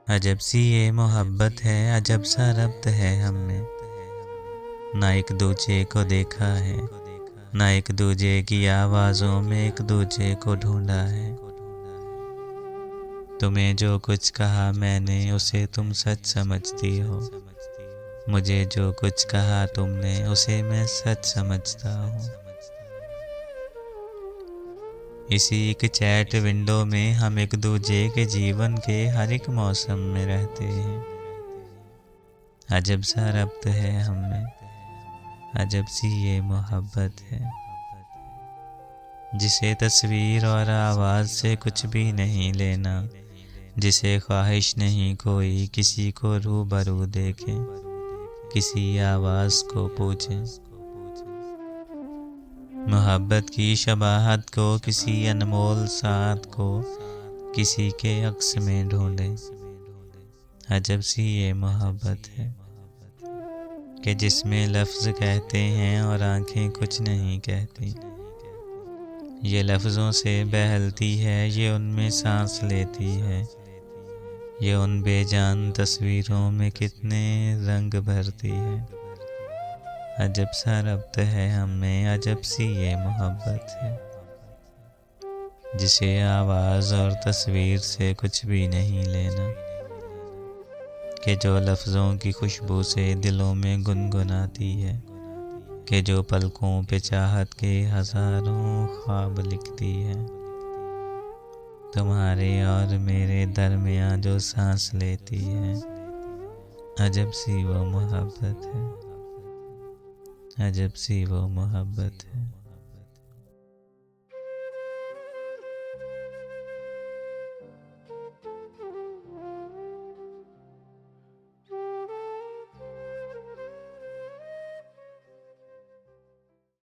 अजब सी ये मोहब्बत है, अजब सा रब्त है हमें। ना एक दूजे को देखा है, ना एक दूजे की आवाज़ों में एक दूजे को ढूंढा है। तुम्हें जो कुछ कहा मैंने उसे तुम सच समझती हो, मुझे जो कुछ कहा तुमने उसे मैं सच समझता हूँ। इसी एक चैट विंडो में हम एक दूजे के जीवन के हर एक मौसम में रहते हैं। अजब सा रब्त है हमें, अजब सी ये मोहब्बत है, जिसे तस्वीर और आवाज़ से कुछ भी नहीं लेना, जिसे ख्वाहिश नहीं कोई किसी को रूबरू देखे, किसी आवाज़ को पूछे। मोहब्बत की शबाहत को, किसी अनमोल साथ को किसी के अक्स में ढूंढे। अजब सी ये मोहब्बत है कि जिसमें लफ्ज़ कहते हैं और आंखें कुछ नहीं कहती। ये लफ्ज़ों से बहलती है, ये उनमें सांस लेती है, ये उन बेजान तस्वीरों में कितने रंग भरती है। अजब सा रब्त है हमें, अजब सी ये मोहब्बत है, जिसे आवाज़ और तस्वीर से कुछ भी नहीं लेना, कि जो लफ्ज़ों की खुशबू से दिलों में गुनगुनाती है, कि जो पलकों पे चाहत के हज़ारों ख्वाब लिखती है। तुम्हारे और मेरे दरमियाँ जो सांस लेती है, अजब सी वो मोहब्बत है, अजब सी वो मोहब्बत है।